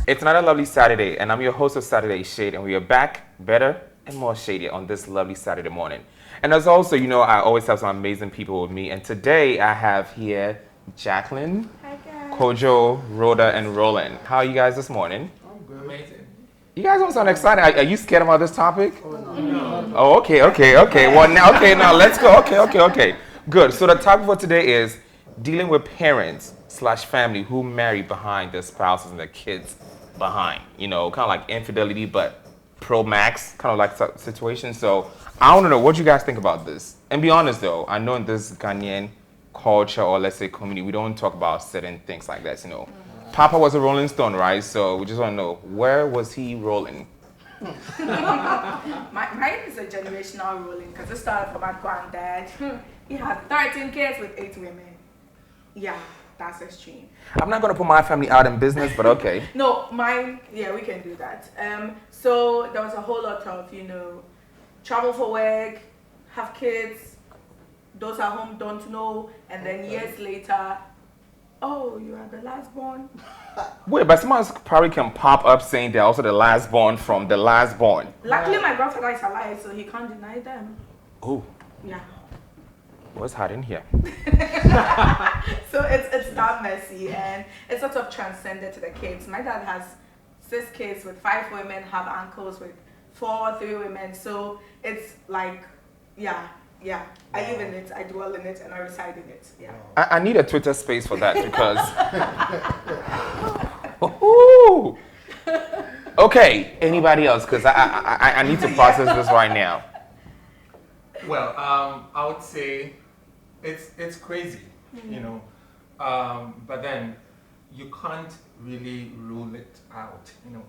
It's another lovely Saturday, and I'm your host of Saturday Shade, and we are back better and more shady on this lovely Saturday morning. And as also, you know, I always have some amazing people with me, and today I have here Jacqueline, Kojo, Rhoda, and Roland. How are you guys this morning? I'm good. Amazing. You guys don't sound excited. Are you scared about this topic? Oh, no. Oh, okay. Well, now let's go. Okay. Good. So the topic for today is dealing with parents/family who marry behind their spouses and their kids behind. You know, kind of like infidelity, but pro max, kind of like situation. So I want to know what you guys think about this. And be honest though, I know in this Ghanaian culture or let's say community, we don't talk about certain things like that. You know, Papa was a Rolling Stone, right? So we just want to know, where was he rolling? Mine is a generational rolling because it started from my granddad. He had 13 kids with 8 women. Yeah, that's extreme. I'm not going to put my family out in business, but okay. No, mine, yeah, we can do that. So there was a whole lot of, you know, travel for work, have kids, those at home don't know, and then years later, oh, you are the last born. Wait, but someone probably can pop up saying they're also the last born from the last born. Luckily, my grandfather is alive, so he can't deny them. Oh. Yeah. What's hot in here? So it's that messy, and it's sort of transcended to the kids. My dad has 6 kids with 5 women, have uncles with 3 women. So it's like, yeah. I live in it, I dwell in it, and I reside in it. Yeah. I need a Twitter space for that because. Ooh. Okay. Anybody else? Because I need to process this right now. Well, I would say it's crazy, you know, but then you can't really rule it out, you know,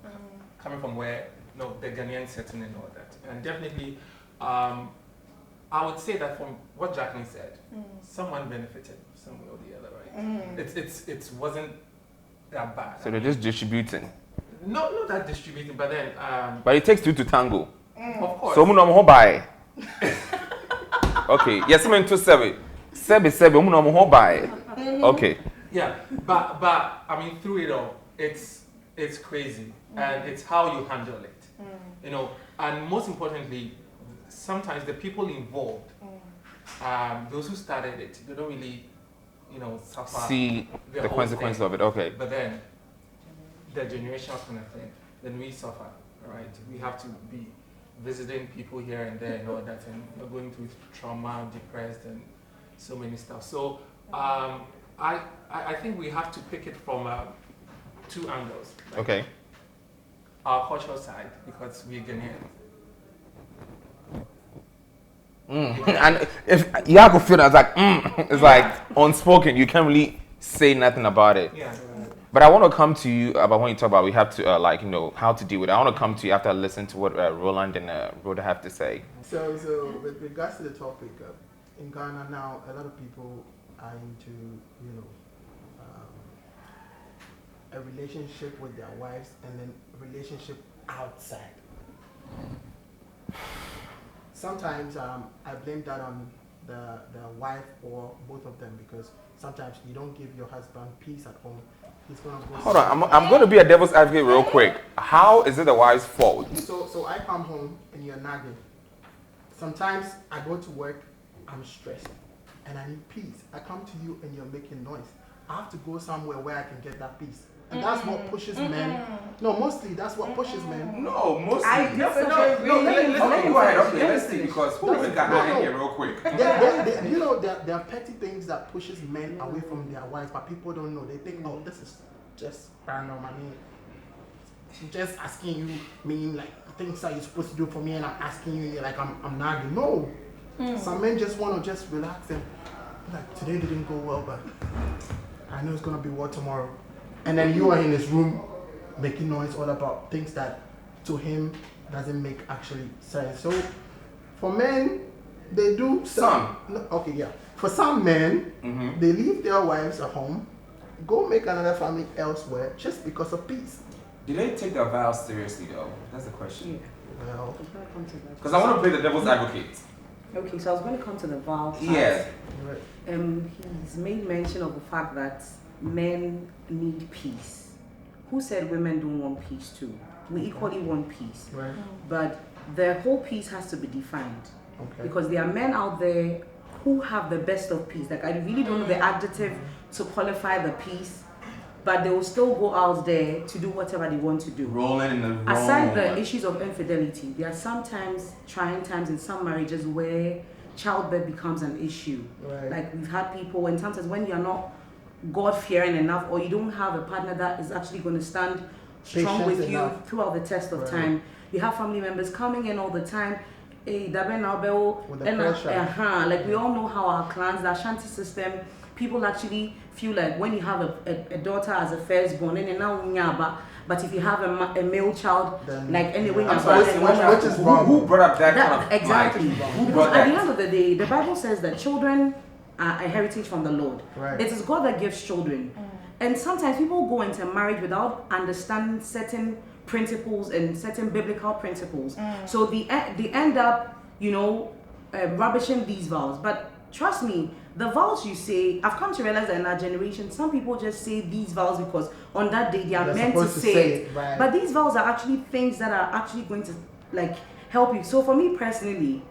coming from where, you know, the Ghanaian setting and all that. And definitely, I would say that from what Jacqueline said, someone benefited some way or the other, right? It wasn't that bad. So they're just distributing. No, not that distributing, but then. But it takes 2 to tango. Of course. So I'm buy. Okay. Yes, I'm into 7. 7. I'm buy. Okay. Yeah, but I mean, through it all, it's crazy, and it's how you handle it, you know. And most importantly, sometimes the people involved, those who started it, they don't really, you know, suffer. See the consequences of it. Okay. But then, the generational kind of thing, then we suffer, right? We have to be visiting people here and there and all that, and we're going through trauma, depressed, and so many stuff. So I think we have to pick it from 2 angles. Right? Okay. Our cultural side, because we're Ghanaian. And if you have to feel that, it's like, it's like unspoken. You can't really say nothing about it. Yeah. But I want to come to you about when you talk about we have to like, you know, how to deal with it. I want to come to you after I listen to what Roland and Rhoda have to say. So with regards to the topic, in Ghana now, a lot of people are into, you know, a relationship with their wives and then a relationship outside. Sometimes I blame that on the wife or both of them, because sometimes you don't give your husband peace at home. He's gonna go. Hold on, I'm going to be a devil's advocate real quick. How is it the wife's fault? So I come home and you're nagging. Sometimes I go to work, I'm stressed, and I need peace. I come to you and you're making noise. I have to go somewhere where I can get that peace. And that's what pushes men. No, mostly that's what pushes men. No, mostly. I disagree. No, let me go ahead. Okay, let's see, because we got that in here real quick. You know, there are petty things that pushes men away from their wives, but people don't know. They think, oh, this is just random. I mean, just asking you, meaning like things that you're supposed to do for me, and I'm asking you, you're like, I'm nagging. No. Some men just want to just relax and like, today didn't go well, but I know it's going to be what tomorrow. And then you are in his room making noise all about things that to him doesn't make actually sense. So for men, they do some. Okay, yeah. For some men, they leave their wives at home, go make another family elsewhere just because of peace. Do they take their vows seriously though? That's the question. Well, because I want to play the devil's advocate. Okay, so I was going to come to the vow part. Yeah. He's made mention of the fact that men need peace. Who said women don't want peace too? We equally want peace. Right. But the whole peace has to be defined. Okay. Because there are men out there who have the best of peace. Like, I really don't know the adjective to qualify the peace, but they will still go out there to do whatever they want to do. Rolling in the wrong Aside the moment. issues of infidelity, there are sometimes trying times in some marriages where childbirth becomes an issue. Right. Like, we've had people, and sometimes when you're not God-fearing enough, or you don't have a partner that is actually going to stand strong Patient with you enough. throughout the test of Right. time, you have family members coming in all the time. Hey, With the pressure. like, we all know how our clans, the Ashanti system, people actually feel like when you have a daughter as a firstborn, and now but if you have a male child, Then- like anyway, I'm sorry, which is wrong. who brought up that kind of exactly. mind? Who Because brought at the that? end of the day, the Bible says that children are a heritage from the Lord. Right. It is God that gives children. And sometimes people go into marriage without understanding certain principles and certain biblical principles. So they end up, rubbishing these vows. But trust me, the vows you say, I've come to realize that in our generation, some people just say these vows because on that day they are They're meant to supposed to say say it. it, right. But these vows are actually things that are actually going to help you. So for me personally,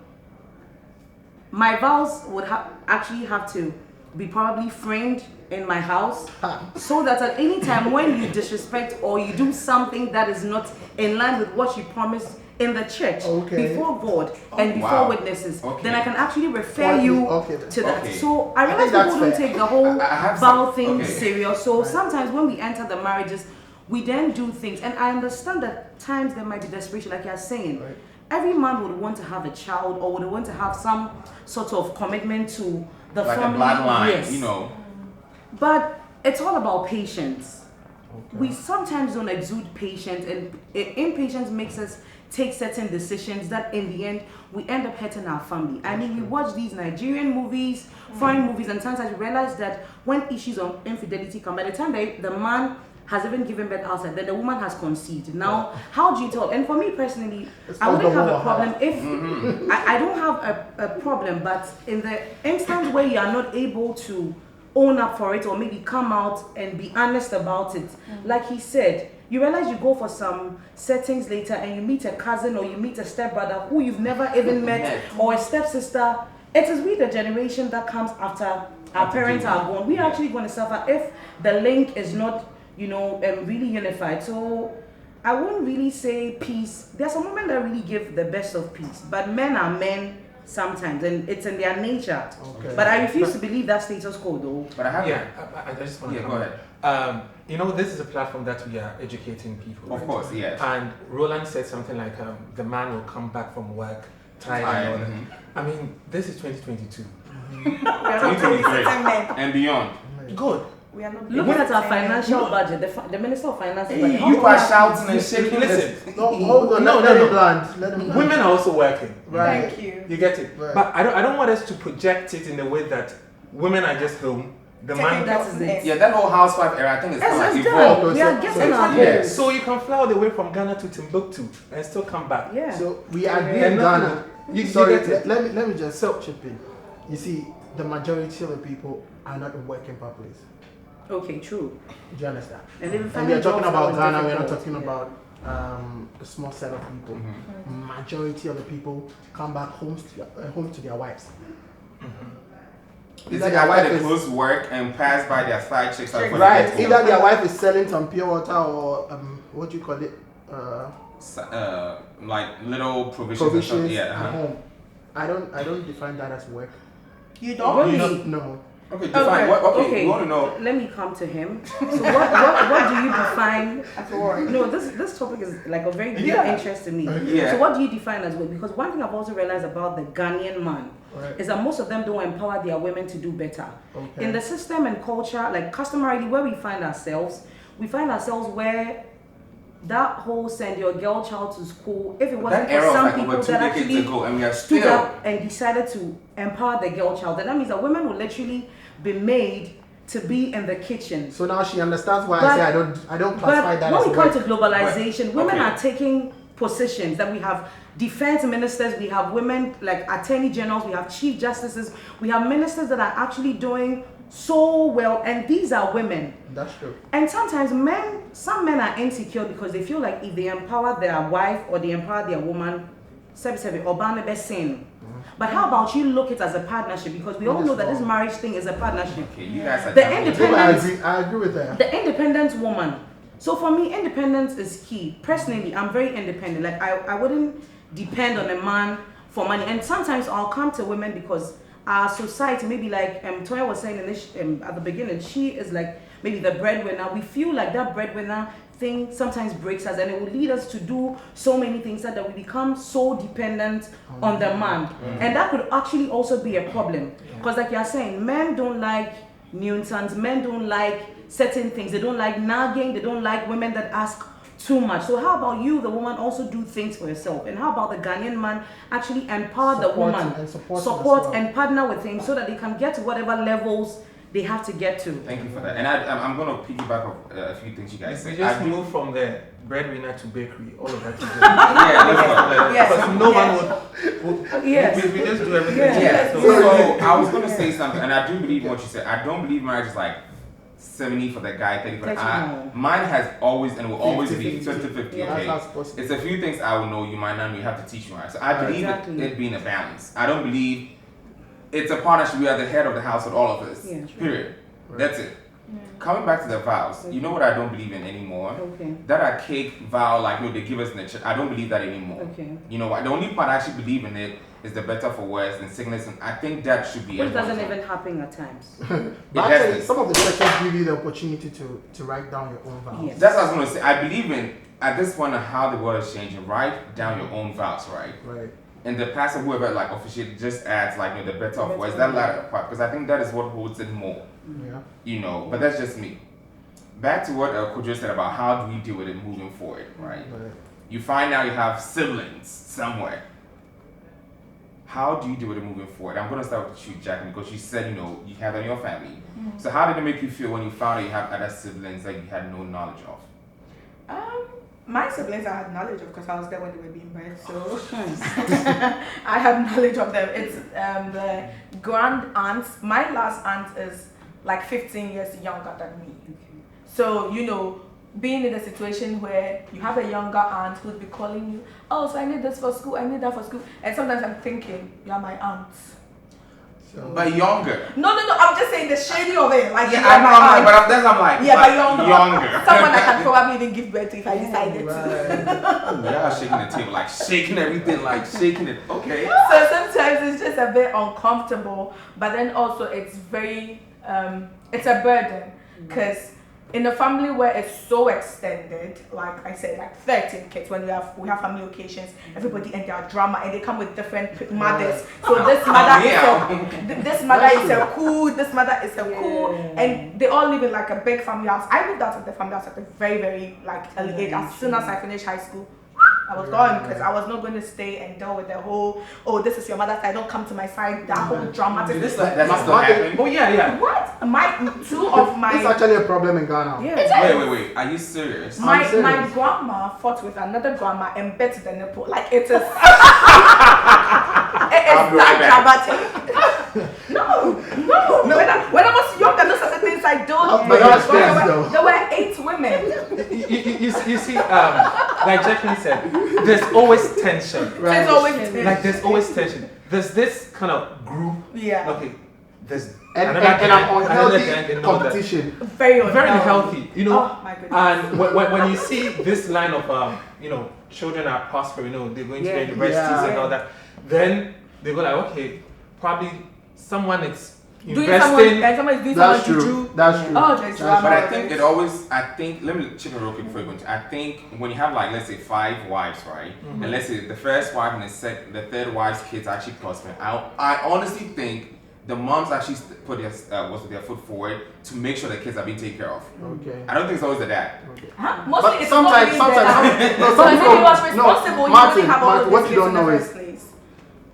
my vows would actually have to be probably framed in my house, so that at any time when you disrespect or you do something that is not in line with what you promised in the church, before God and before witnesses, then I can actually refer you to that. Okay. So I realize think people don't that's take the whole I have vow some- thing okay. serious. So sometimes when we enter the marriages, we then do things, and I understand that times there might be desperation, like you're saying. Right. Every man would want to have a child or would want to have some sort of commitment to the Like family. a bloodline, Yes. But it's all about patience. We sometimes don't exude patience, and impatience makes us take certain decisions that in the end we end up hurting our family. I mean, we watch these Nigerian movies, foreign movies, and sometimes we realize that when issues of infidelity come, by the time the man has even given birth outside, then the woman has conceived. Now, how do you tell? And for me personally, I wouldn't have a problem if I don't have a problem, but in the instance where you are not able to own up for it or maybe come out and be honest about it, like he said, you realize you go for some settings later and you meet a cousin or you meet a stepbrother who you've never even met, or a stepsister. It is we, the generation that comes after our parents are gone. We are actually going to suffer if the link is not really unified. So I wouldn't really say peace. There's some women that really give the best of peace, but men are men sometimes, and it's in their nature. Okay. But I refuse to believe that status quo, though. But I have I just want to go ahead. this is a platform that we are educating people. Of course, yes. And Roland said something like, the man will come back from work tired and all that. I mean, this is 2022. 2023 and beyond. Good. We are not Looking at our financial budget, the Minister of Finance, budget, You are shouting and shaking. Listen, No, hold on. No, let no, him land. Let him land. women are also working. Right. Thank you. You get it? Right. But I don't want us to project it in the way that women are just home. The man. That is it. Yeah, that whole housewife era, I think it's kind of It's evolved. done. We are getting our yeah. goals. So you can fly all the way from Ghana to Timbuktu and still come back. Yeah. So we agree And in Ghana. you Sorry, get it. let me just chip in. You see, the majority of the people are not in working properly. Okay, true. Do you understand? And even And finding we are talking jobs about now is Ghana. We are not difficult. talking Yeah. about a small set of people. Majority of the people come back home to their wives. Is it why they close work and pass by their side chicks? Right. Either their wife is selling some pure water or what do you call it? Like little provisions. Provisions Yeah. at home. I don't define that as work. You don't? Really? No. Okay, define. Okay, you want to know? Let me come to him. So what do you define As work. No, this topic is like a very deep Yeah. interest to me. Yeah. So what do you define as work? Because one thing I've also realized about the Ghanaian man Right. is that most of them don't empower their women to do better. Okay. In the system and culture, like customarily where we find ourselves where that whole send your girl child to school, if it wasn't That era for was some like people over 2 that decades actually ago, and we are stood still. up and decided to empower the girl child, then that means that women will literally be made to be in the kitchen. So now she understands why But- I say I don't classify But that when as we come work. to globalization, women okay. are taking positions that we have defense ministers, we have women like attorney generals, we have chief justices, we have ministers that are actually doing so well, and these are women. That's true. And sometimes some men are insecure because they feel like if they empower their wife or they empower their woman, but how about you look at it as a partnership? Because we all know that this marriage thing is a partnership. Okay, you guys are The independent, I agree with that. the independent woman. So for me, independence is key. Personally, I'm very independent. Like I wouldn't depend on a man for money. And sometimes I'll come to women because our society, maybe like Toya was saying in this, at the beginning, she is like maybe the breadwinner. We feel like that breadwinner thing sometimes breaks us, and it will lead us to do so many things that we become so dependent on the man. And that could actually also be a problem. Because like you're saying, men don't like nuisance, men don't like certain things. They don't like nagging, they don't like women that ask too much. So how about you, the woman, also do things for yourself? And how about the Ghanaian man actually empower the woman, and support and partner with him so that they can get to whatever levels they have to get to. Thank you for that. And I'm going to piggyback off a few things you guys We said. just move from the breadwinner to bakery, all of that. Yes. No one would Yes. we just do everything. Yes. So I was going to say something, and I do believe what you said. I don't believe marriage is like 70 for the guy, 30 for the guy. Mine has always and will always be 50-50. Yeah. Okay, That's possible. it's a few things I will know you might not know. You have to teach me. Right? So I believe it being a balance. I don't believe it's a partnership. We are the head of the house with all of us. Yeah. Period. Right. That's it. Coming back to the vows, you know what I don't believe in anymore? Okay. That archaic vow, like they give us in the church, I don't believe that anymore. Okay. You know what? The only part I actually believe in it is the better for worse and sickness, and I think that should be. Which doesn't everyone's even happen at times. But actually, some of the churches give you the opportunity to write down your own vows. Yes. That's what I was going to say. I believe in, at this point of how the world is changing, write down your own vows, right? Right. And the pastor, whoever like officiate, just adds like the better of words, that latter part, because I think that is what holds it more. Yeah. You know, but that's just me. Back to what Kojo said about how do we deal with it moving forward, right? Right. You find out you have siblings somewhere. How do you deal with it moving forward? I'm going to start with you, Jacqueline, because you said, you have it in your family. So how did it make you feel when you found out you have other siblings that you had no knowledge of? My siblings I had knowledge of because I was there when they were being bred, so I had knowledge of them. It's the grand aunts. My last aunt is like 15 years younger than me. So, being in a situation where you have a younger aunt who'd be calling you, oh, so I need this for school, I need that for school. And sometimes I'm thinking, you're my aunt. So, But younger. No, I'm just saying the shading of it. Like, Yeah, you're my aunt. I'm like, Yeah, but younger. Younger. Someone that can probably even give birth to if I decided to. right. Yeah, shaking the table, like shaking everything, like shaking it. Okay. So sometimes it's just a bit uncomfortable, but then also it's very, it's a burden because in a family where it's so extended, like I said, like 13 kids, when we have family occasions, everybody and their drama, and they come with different mothers. So this mother this mother is a cool, this mother is a cool, and they all live in like a big family house. I moved out of the family house at a very, very like early age. As soon as I finished high school, I was gone because I was not going to stay and deal with the whole, oh, this is your mother's side, don't come to my side, that whole dramatic. That's still happening. Oh yeah. What? Two of my. It's actually a problem in Ghana. Yeah. Wait. Are you serious? My serious. grandma fought with another grandma and bit the nipple. Like it is. It is that dramatic. No. When I was younger, those are the things I don't. There were 8 women. You see, like Jacqueline said, there's always tension. Right. There's always tension. Like there's always tension. There's this kind of group. Yeah. Okay. There's And another gang, an another unhealthy gang, and all that. competition. Very Unhealthy, Oh my goodness. And when you see this line of children are prospering, they're going to the universities and all that, then they go like, okay, probably someone is investing. Someone is doing That's something true. to That's true. Oh, there's drama. But I think let me chip in real quick before you go into. I think when you have like let's say 5 wives, right, and let's say the first wife and the third wife's kids are actually prospering, I honestly think the moms actually put their foot forward to make sure the kids are being taken care of. Okay. I don't think it's always the dad. Huh? Mostly But it's sometimes, not really no, so if he was responsible, no, you Martin, wouldn't have all of what these you don't kids in know the is, first place.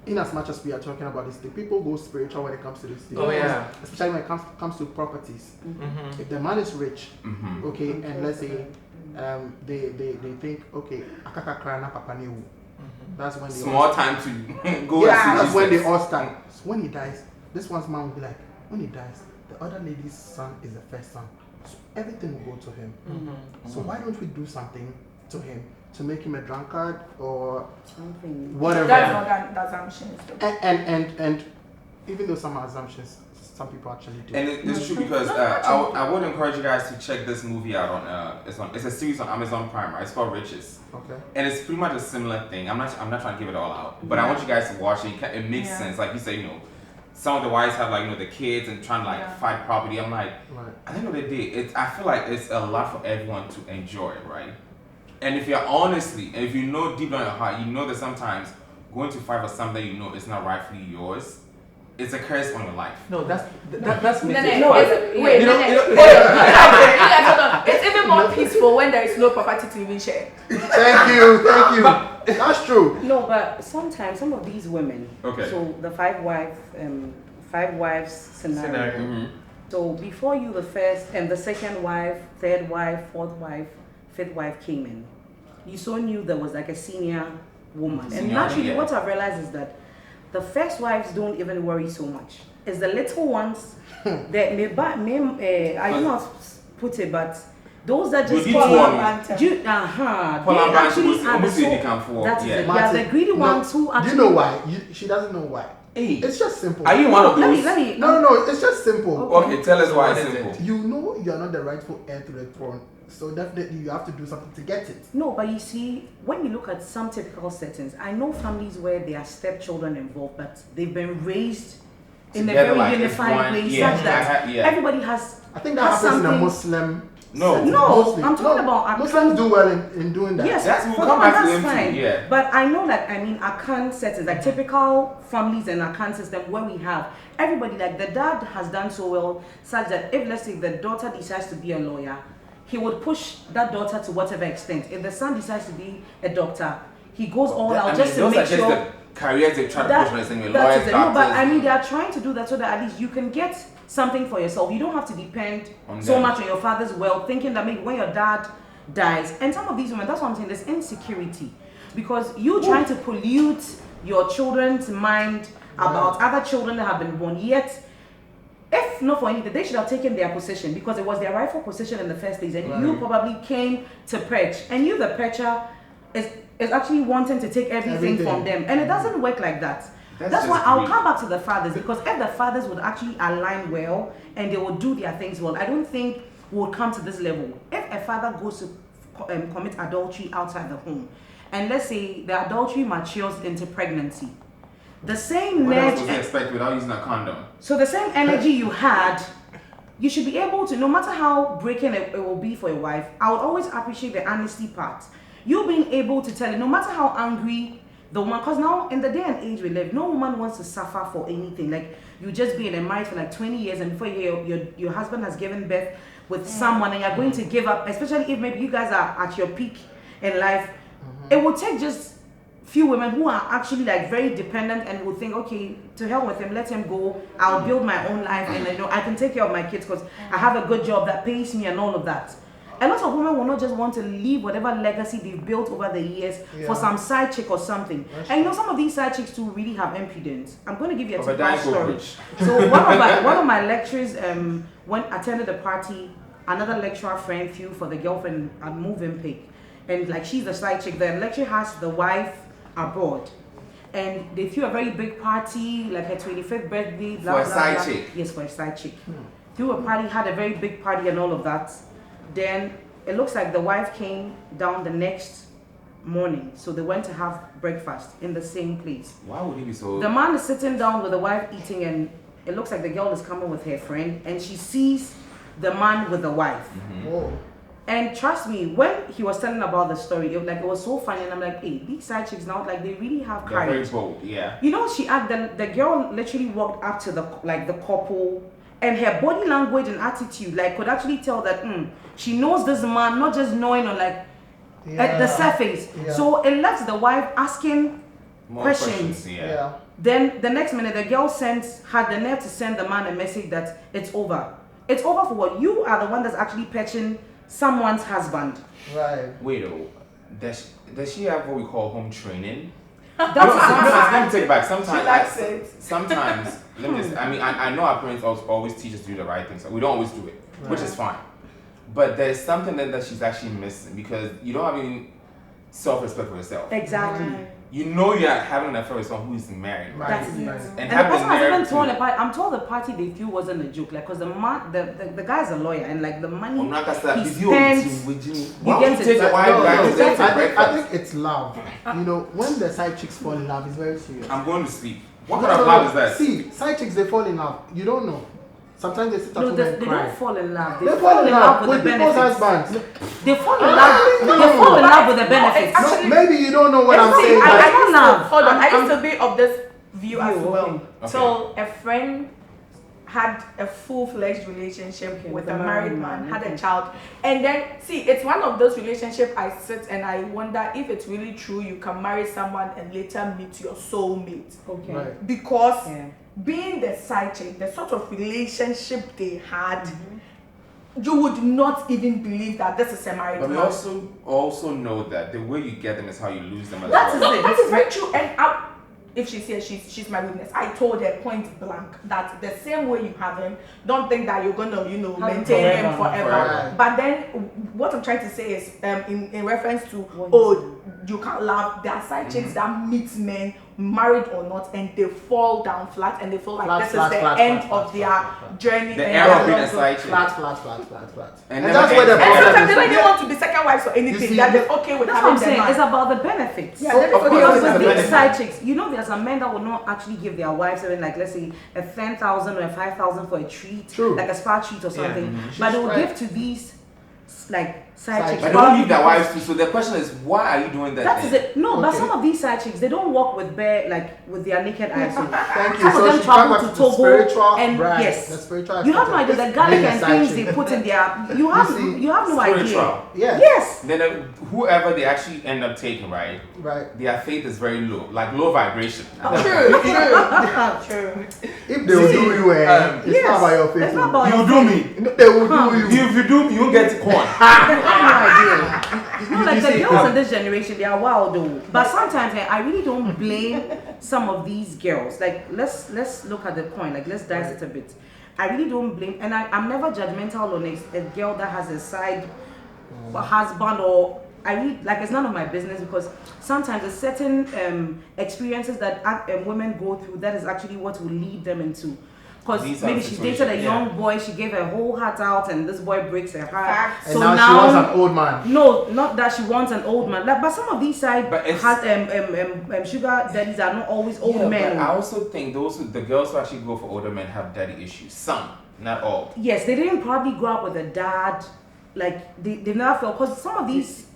in as much as we are talking about this, the people go spiritual when it comes to this thing. Oh, yeah. Especially when it comes to properties. Mm-hmm. If the man is rich, Mm-hmm. okay, and let's say they think, okay, akaka krana papa newu. That's when they Small time to go. Yeah, and see that's when they Jesus. all start. So when he dies, this one's mom will be like, when he dies, the other lady's son is the first son. So everything will go to him. So why don't we do something to him to make him a drunkard or Something. whatever? That's not the assumptions. And even though some are assumptions, some people actually do. And it's true because I would encourage you guys to check this movie out on it's a series on Amazon Prime, right? It's called Riches. Okay. And it's pretty much a similar thing. I'm not trying to give it all out, but I want you guys to watch it. It makes sense. Like you say, some of the wives have the kids and trying to fight property. I'm like, at the end of the day, I feel like it's a lot for everyone to enjoy, right? And if you're honestly, and if you know deep down in your heart, you know that sometimes going to fight for something it's not rightfully yours, it's a curse on your life. No, that's Nene, No, wait, You know- Nene. you know- You guys hold on. It's even more peaceful when there is no property to even share. Thank you. That's true. No, but sometimes some of these women. Okay. So the five wives scenario. Mm-hmm. So before you, the first and the second wife, third wife, fourth wife, fifth wife came in, you so knew there was like a senior woman. And naturally, what I've realized is that the first wives don't even worry so much. It's the little ones that I do not put it, but those that just They actually are the greedy ones who actually. Do you know why? She doesn't know why. Hey, It's just simple. are you one of those? Let me. No, it's just simple. Okay, tell us why it's simple. You know you're not the rightful heir to the throne, so definitely you have to do something to get it. No, but you see, when you look at some typical settings, I know families where there are stepchildren involved, but they've been raised in Together, a very like, as unified one, way, yeah, such that everybody has. I think that has happens in a something- Muslim. No. setting. No, Mostly. I'm talking about Muslims do well in doing that. Yes, we'll for come them, back to that's them too, fine. yeah. But I know that Akan settings, like typical families in Akan system where we have everybody, like the dad has done so well, such that if let's say the daughter decides to be a lawyer, he would push that daughter to whatever extent. If the son decides to be a doctor, he goes all out just to those make are just sure. the careers they try to push on the same way. That Lawyers, is it. No, but doctors. they are trying to do that so that at least you can get something for yourself. You don't have to depend On so them. much on your father's wealth, thinking that maybe when your dad dies, and some of these women, that's what I'm saying, there's insecurity. Because you trying to pollute your children's mind about other children that have been born, yet if not for anything, they should have taken their position because it was their rightful position in the first place, and you probably came to perch, and you, the percher, is actually wanting to take everything from them, and it doesn't work like that. That's why I'll come back to the fathers, because if the fathers would actually align well and they would do their things well, I don't think we would come to this level. If a father goes to commit adultery outside the home, and let's say the adultery matures into pregnancy, the same What else energy. was they expect without using a condom? So the same energy you had, you should be able to, no matter how breaking it will be for your wife, I would always appreciate the honesty part. You being able to tell it, no matter how angry the woman, because now in the day and age we live, no woman wants to suffer for anything. Like you just be in a marriage for like 20 years and before your husband has given birth with someone and you're going to give up, especially if maybe you guys are at your peak in life, it will take just few women who are actually like very dependent and will think, okay, to hell with him, let him go, I'll build my own life and I can take care of my kids because I have a good job that pays me and all of that. A lot of women will not just want to leave whatever legacy they've built over the years for some side chick or something. And some of these side chicks too really have impudence. I'm going to give you a typical story. So one of my lecturers when attended a party, another lecturer friend flew for the girlfriend at moving pick. And like she's the side chick. The lecturer has the wife abroad. And they threw a very big party, like her 25th birthday. Blah, For a blah, side blah. chick? Yes, for a side chick. Threw a party, had a very big party and all of that. Then it looks like the wife came down the next morning. So they went to have breakfast in the same place. Why would he be so... The man is sitting down with the wife eating and it looks like the girl is coming with her friend and she sees the man with the wife. Whoa. And trust me, when he was telling about the story, it was so funny and I'm like, hey, these side chicks now, like they really have They're very courage. bold, yeah. You know, the girl literally walked up to the couple and her body language and attitude like could actually tell that she knows this man, not just knowing on like at the surface. Yeah. So it left the wife asking More questions. Yeah. Then the next minute the girl had the nerve to send the man a message that it's over. It's over for what? You are the one that's actually patching someone's husband. Right. Wait, does she have what we call home training? Sometimes, let me take it back. Sometimes, She likes it. Sometimes, let me just, I know our parents always teach us to do the right thing, so we don't always do it, which is fine. But there's something that she's actually missing because you don't have any self-respect for yourself. Exactly. You know you're having an affair with someone who is married. Right. That's it. Right. And the person was even told about. I'm told the party they threw wasn't a joke, like, cause the guy's a lawyer and like the money he spends. Why would you take the wife back to take breakfast? I think it's love. You know, when the side chicks fall in love, it's very serious. I'm going to sleep. What kind of love is that? See, side chicks, they fall in love. You don't know. Sometimes they sit at home and they cry. don't fall in love. They fall in love with the people's benefits. husbands. They fall in love. They fall in love with the benefits. Actually, Maybe you don't know what I'm saying. Hold on, I used to be of this view as well. Okay. So a friend had a full-fledged relationship with a married man, had a child, and then see, it's one of those relationships I sit and I wonder if it's really true you can marry someone and later meet your soulmate. Okay. Right. Because being the side chick, the sort of relationship they had, you would not even believe that this is a married But we man. also know that the way you get them is how you lose them as That well. is it. That is very true. And if she's here, she's my witness. I told her point blank that the same way you have him, don't think that you're gonna, maintain him forever. Right. But then what I'm trying to say is, in reference to, you can't love. There are side chicks that meet men, married or not, and they fall down flat and they feel like this is the end of their journey. The era of being a side chick. Flat. And that's where the And problem sometimes they is. don't even want to be second wives or anything. see, They're just okay with That's what I'm having saying. them. It's about the benefits. Yeah, So, that is of what course, it Because is. it's with the these benefits. side chicks, there's some men that will not actually give their wives even like, let's say, a 10,000 or a 5,000 for a treat, True. like a spa treat or something. But they will right. give to these like side chicks. But they don't leave their wives too. So the question is, why are you doing that? That is then? it. No, but Okay. some of these side chicks, they don't walk with their naked eyes. So Thank you. some of So them she travel talked to about the Togo spiritual, and right, yes, the spiritual you have no aspect idea of the garlic being a and side things chick. they put in their. You have no idea. Spiritual. Yes. Yes. Then whoever they actually end up taking, right? Right. Their faith is very low, like low vibration. True. If they will do you, it's Yes. not about your faith. It's not about You your do faith. me. They will do you. If you do me, you get corn. You have no idea. No, like You the see, girls in this generation, they are wild though. But sometimes I really don't blame some of these girls. Like let's look at the coin. Like let's dice it a bit. I really don't blame, and I'm never judgmental on a girl that has a side husband or. I really like it's none of my business because sometimes there's certain experiences that women go through that is actually what will lead them into. Because These are maybe the she dated a situations, young boy, she gave her whole heart out, and this boy breaks her heart. Facts. And So now she wants an old man. no, not that she wants an old man. Like, but some of these side But it's- sugar daddies are not always old Yeah, men. but I also think the girls who actually go for older men have daddy issues. Some, not all. Yes, they didn't probably grow up with a dad. Like they never felt because some of these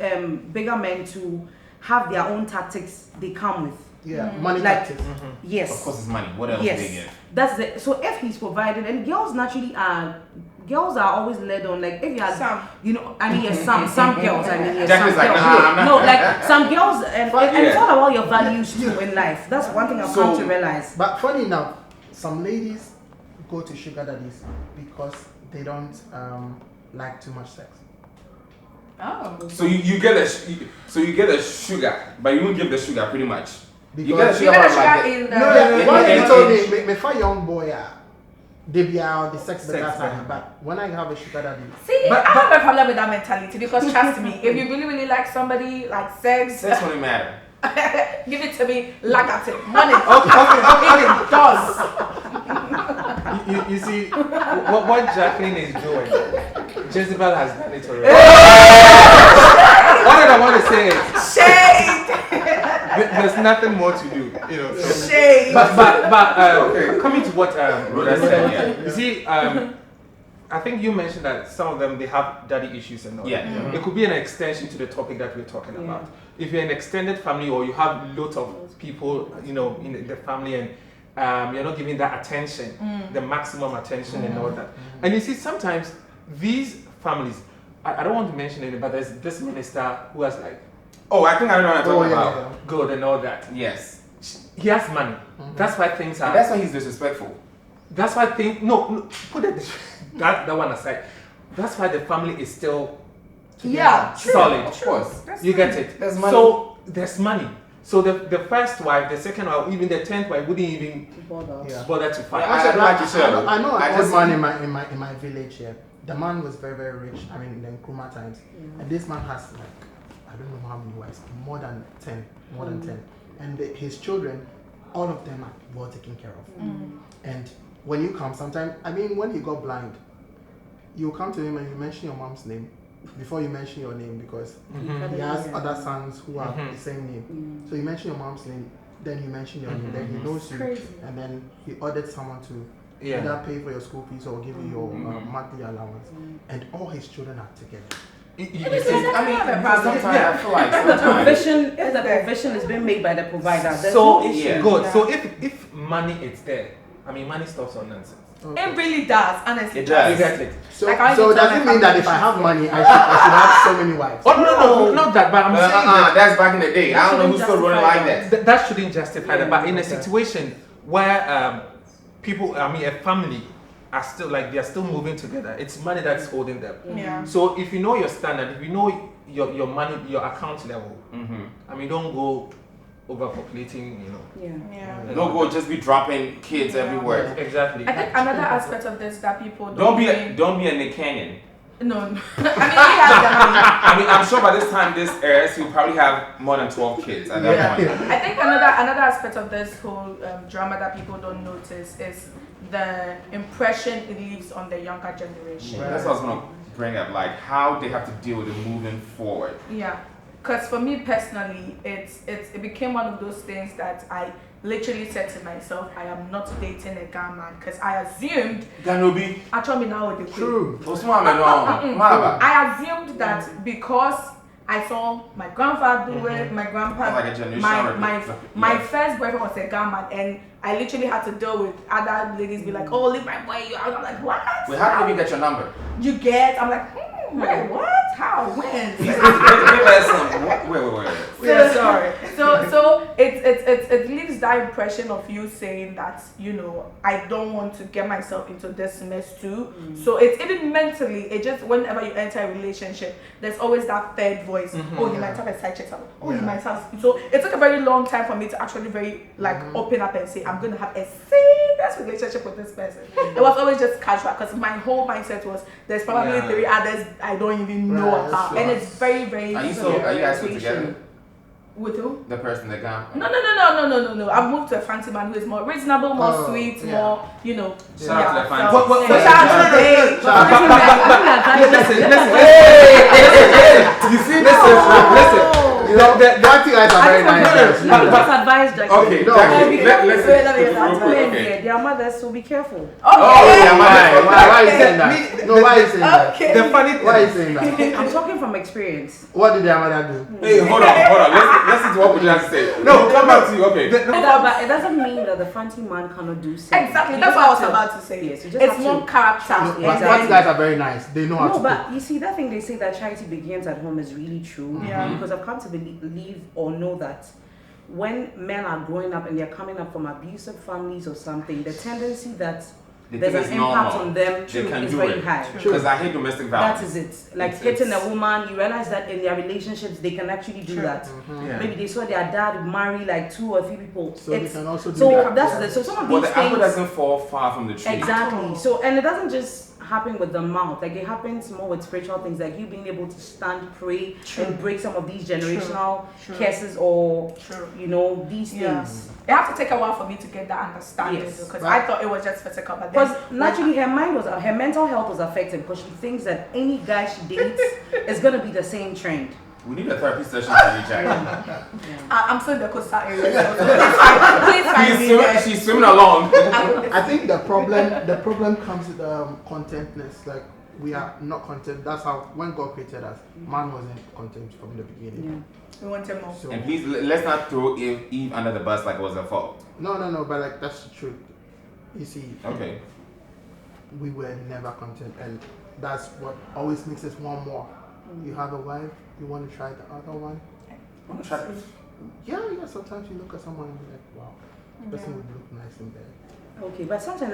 bigger men to have their own tactics they come with. Yeah, money Like tactics. yes, Of course, it's money. What else do they yes, get? that's it. So if he's provided, and girls naturally are. Girls are always led on, like if you have, Some. yes, some girls, yes, Jack some is like, girls. nah, I'm not. No, like some girls, and it's yeah. all about your values too in life. That's one thing I've come So- to realize. But funny enough, some ladies go to sugar daddies because they don't like too much sex. Oh. So you get a sugar, but you won't give the sugar pretty much. You get a Because- sugar, You but got like sugar in the. No, yeah, one lady and- told me, me for young boy, they be out the sex Sex better better. time. But when I have a sugar daddy, See, But- I have a problem with that mentality because trust me, if you really, really like somebody, like sex, sex won't matter. give it to me, like at it, money. Okay. It does. You see, what Jacqueline is doing, Jezebel has done it already. All that I want to say is, Shade. there's nothing more to do, Shade. But coming to what Rhoda said, Yeah. you see, I think you mentioned that some of them they have daddy issues and all. Yeah. That. It could be an extension to the topic that we're talking about. If you're an extended family or you have lots of people, in the family and you're not giving that attention, the maximum attention and all that. And you see, sometimes these families, I don't want to mention it, but there's this minister who has like Oh, I think I know what I'm talking about. yeah. good and all that. Yes. He has money. That's why things are. And that's why he's disrespectful. That's why things. No, put it this way. that one aside. That's why the family is still Yeah, true. solid. Of course. That's You true. get it. There's money. So there's money. So the first wife, the second wife, even the 10th wife wouldn't even bother to fight. I know an old man in my village here. The man was very, very rich. I mean, in the Nkrumah times. And this man has like, I don't know how many wives, more than 10. And his children, all of them are well taken care of. And when you come, sometimes, I mean, when he got blind, you come to him and you mention your mom's name before you mention your name, because he has other sons who have the same name. So you mention your mom's name, then you mention your name, then he knows you, and then he ordered someone to either pay for your school fees or give you your monthly allowance, and all his children are together. Sometimes I feel like the provision is being made by the provider. There's So no issue. good. So if money is there, I mean, money stops on nonsense. It really does, honestly. It does. Exactly. So does it mean that if I have money, I should have so many wives? Oh no, not that. But I'm saying that that's back in the day. I don't know who's still running like that. that shouldn't justify that. But in a situation where people, I mean, a family are still like they're still moving together, it's money that's holding them. Yeah. So if you know your standard, if you know your money, your account level, I mean, don't go overpopulating, you know. Yeah. Don't go just be dropping kids everywhere. Exactly. I think another aspect of this that people Don't be a Nick Canyon. No. I mean, he has the money. I mean, I'm sure by this time this airs, he'll probably have more than 12 kids at that point. I think another aspect of this whole drama that people don't notice is the impression it leaves on the younger generation. That's what I was going to bring up, like how they have to deal with it moving forward. Yeah, because for me personally, it became one of those things that I literally said to myself, I am not dating a guy man, because I assumed Ganubi. actually now with the True. I assumed that because I saw my grandfather do it, my grandpa, Like a generation my first boyfriend was a gunman, and I literally had to deal with other ladies be like, oh, leave my boy you out. I'm like, what? Wait, how did you get your number? You get? I'm like, wait, what? How? When? Give us some. Wait. So sorry. So it leaves that impression of you saying that, you know, I don't want to get myself into this mess too. So it's even mentally, it just whenever you enter a relationship, there's always that third voice. Oh, you might have a side chick. Oh, you might have. So it took a very long time for me to actually very open up and say I'm going to have a serious relationship with this person. It was always just casual, because my whole mindset was there's probably 3 others I don't even know about, and it's very, very. Are you guys still together? With who? The person that got. No. I've moved to a fancy man who is more reasonable, more sweet, more, you know. Shout out to the fancy. So shout out to Dave. You see, listen. You know, fancy guys are very nice. Let me just advise Jacqueline. Okay, No. Jacqueline. Their mothers, so be careful. Why are you saying that? No, why are you saying that? Okay. The funny thing. Why are you saying that? I'm talking from experience. What did their mother do? Hey, hold on. Listen to what we just said. No, come back to you. Okay. But it doesn't mean that the fancy man cannot do so. Exactly, that's what I was about to say. Yes, you just it's have more to. character. But fancy guys are very nice. They know how No, to but cook. you see, that thing they say that charity begins at home is really true. Yeah. Because I've come to believe or know that when men are growing up and they're coming up from abusive families or something, the tendency that there's an impact on them too is very high. Because I hate domestic violence. That is it. Like hitting a woman, you realize that in their relationships they can actually do that. Maybe they saw their dad marry like 2 or 3 people. So they can also do so that. that's it. So some of But these the apple things doesn't fall far from the tree. exactly. So and it doesn't just happen with the mouth. Like it happens more with spiritual things, like you being able to stand, pray, and break some of these generational curses or you know these things. It had to take a while for me to get that understanding because I thought it was just physical, but then because naturally her mental health was affected because she thinks that any guy she dates is gonna be the same trend. We need a therapy session for you, Jacqueline. I'm still in the coastal area. Please find me there. She's swimming along. I think the problem comes with contentness. Like we are not content. That's how when God created us, man wasn't content from the beginning. We wanted more. So, And please let's not throw Eve under the bus like it was her fault. no, but like that's the truth. You see, Okay. we were never content, and that's what always makes us want more. You have a wife, you want to try the other one. Yeah. Sometimes you look at someone and you're like, wow, this person would look nice in bed. Okay, but sometimes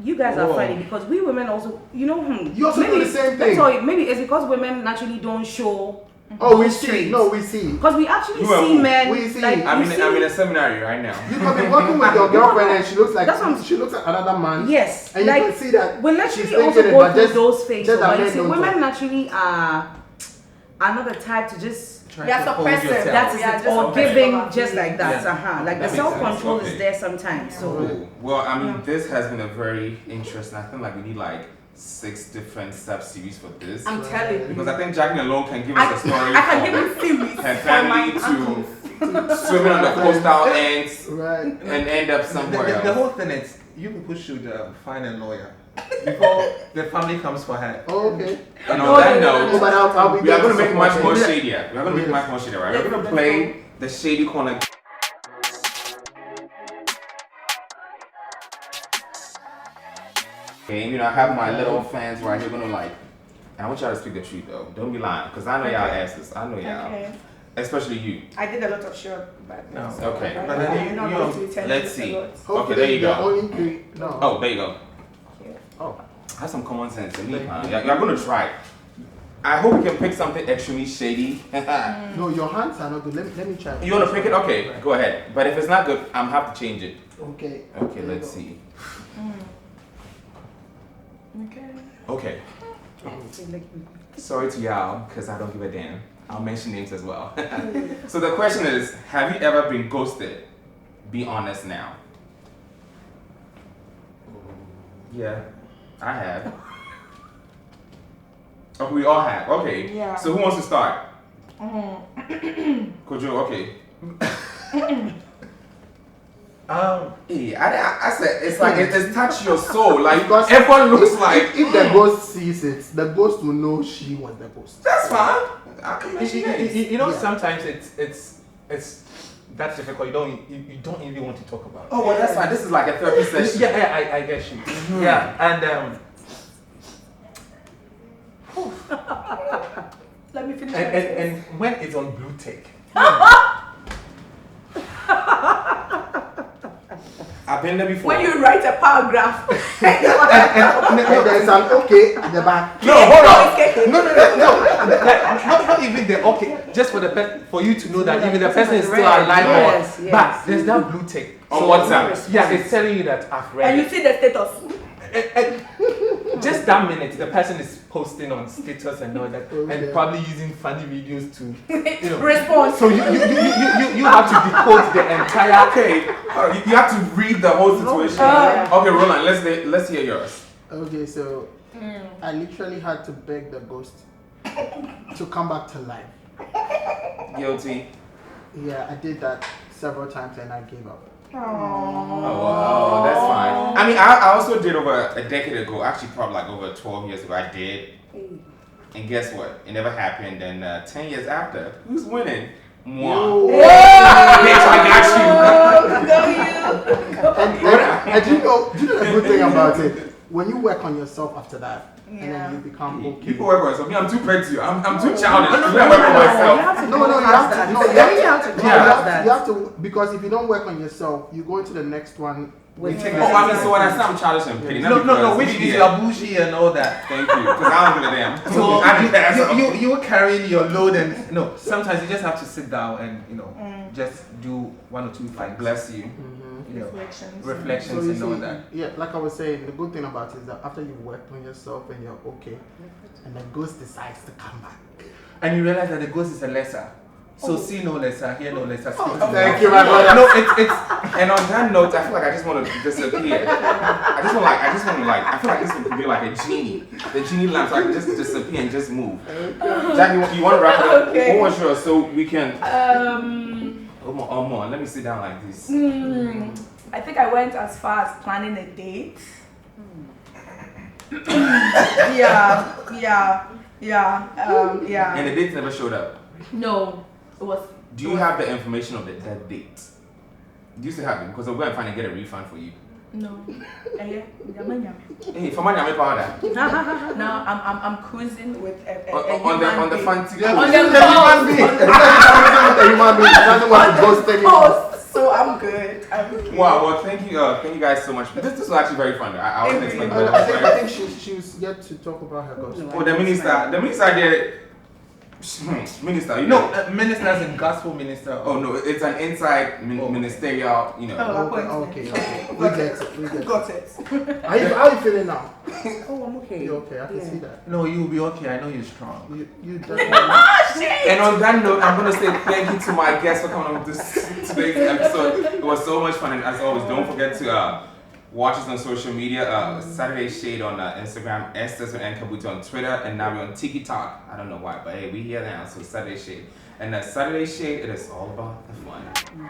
you guys are funny because we women also, you know, You also do the same thing. Sorry, maybe it's because women naturally don't show Oh, we see. No, we see. Because we actually You are see who? men. We see. Like, I'm we see- in a seminary right now. You could be working with your girlfriend and she looks like That's what I'm- she looks like another man. Yes, And like you can see that we she's naturally thinking also it, go but through just- those phases. just that But you men see, don't women talk. naturally are another type to just Try We are to hold suppressive. yourself. that is Yeah, it, just or suppressive giving about just feelings. like that. Yeah. Like That the makes sense. self-control Okay. is there sometimes. So Cool. Well, I mean, this has been a very interesting. I think like we need like 6 different sub-series for this. I'm telling you. Because I think Jacqueline alone can give us a story I can from give you series her for my family uncles. to swimming on the coastal ends Right. and end up somewhere The else. whole thing is, you people should find a lawyer before the family comes for her. Oh, okay. And on that Oh, note, but I'll be we are there going to to make much support more you. shadier. We are going to make much more shadier, right? We're going to play the shady corner. Okay, you know, I have my little fans right here going to like, and I want y'all to speak the truth though. Don't be lying, because I know y'all asses. I know y'all. Okay. Especially you. I did a lot of short, but No. Okay. But then I'm not you- going to tell let's you a see. lot. Hopefully there you there go. are only 3. No. Oh, there you go. Oh. Have some common sense in me, Thank huh? you. You're going to try. I hope we can pick something extremely shady. No, your hands are not good. Let me try. You want to pick it? Okay, go ahead. But if it's not good, I'm have to change it. Okay. Okay, There you let's go. see. Okay. Okay. Sorry to y'all, because I don't give a damn. I'll mention names as well. So the question is, have you ever been ghosted? Be honest now. Yeah, I have. Oh, we all have. Okay. Yeah. So who wants to start? Kojo, okay. Hey, I said it's like it's touched your soul. Like Because everyone looks like if the ghost sees it, the ghost will know she was the ghost. that's fine. I can mention names. You know, Yeah. sometimes it's that difficult. You don't even want to talk about. Oh well, that's fine. This is like a therapy session. Yeah, I get you. Yeah, and Let me finish. and when it's on blue tick, I've been there before. When you write a paragraph. And there's an okay at the back. no, hold on, no, like, not even the okay, just for for you to know that even the person is still alive. Yes, Or, yes. but there's that blue tick On WhatsApp. Yeah, it's telling you that I've read And it. you see the status. Just that minute, the person is posting on status and all that, Okay. and probably using funny videos to, you know. Response. So you have to decode the entire. Okay, you have to read the whole situation. Okay, Roland, let's hear yours. Okay, so I literally had to beg the ghost to come back to life. Guilty. Yeah, I did that several times and I gave up. Oh, wow, that's fine. I mean, I also did over a decade ago. Actually, probably like over 12 years ago, I did. And guess what? It never happened. And 10 years after, who's winning? Moi. Bitch, I got And do you know the good thing about it? When you work on yourself after that, and then you become you. okay. People work on yourself. Me, I'm too petty. I'm too childish. I work on myself. No, you have to. No, you have to. Yeah. You have to, because if you don't work on yourself, you go into the next one. Oh, I mean, so when I say I'm childish and petty, No, which is your bougie and all that. Thank you, because I don't give a damn. So I did that. you carrying your load and no. Sometimes you just have to sit down and just do 1 or 2 things. Bless you. You know, Reflections. reflections So you and all see, that. yeah, like I was saying, the good thing about it is that after you've worked on yourself and you're okay, and the ghost decides to come back. And you realize that the ghost is a lesser. So see no lesser, hear no lesser. Speak to Thank no you, my brother. No, it's and on that note, I feel like I just want to disappear. I just want to like, I feel like this would be like a genie. The genie lamp, so I can just disappear and just move. Jackie, you want to wrap it up? Okay. What was yours so we can? Let me sit down like this. I think I went as far as planning a date. Yeah. And the date never showed up. No, it was. Do you have the information of that date? Do you still have it? Because I'm going to find and get a refund for you. No. Hey, for my name, powder. Now I'm cruising with a On the fancy On coast. the Human being. The human being doesn't want to ghost take it. post, so I'm good. I'm okay. Wow, well, thank you guys so much. This was actually very fun. I wasn't It expecting really that. I think she was yet to talk about her ghost. Oh, the minister there, Minister, you No, know. minister as in gospel minister. Oh no, it's an inside ministerial, you know. Okay. We get it. Got it. How you feeling now? Oh, I'm okay. You okay? I can see that. No, you'll be okay. I know you're strong. You definitely. And on that note, I'm gonna say thank you to my guests for coming on today's episode. It was so much fun, and as always, don't forget to watch us on social media. Saturday Shade on Instagram, Estes and Kabutey on Twitter, and now we're on TikTok. I don't know why, but hey, we here now. So Saturday Shade, and Saturday Shade, it is all about the fun.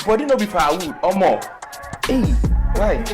Body no be firewood or more. Hey, why?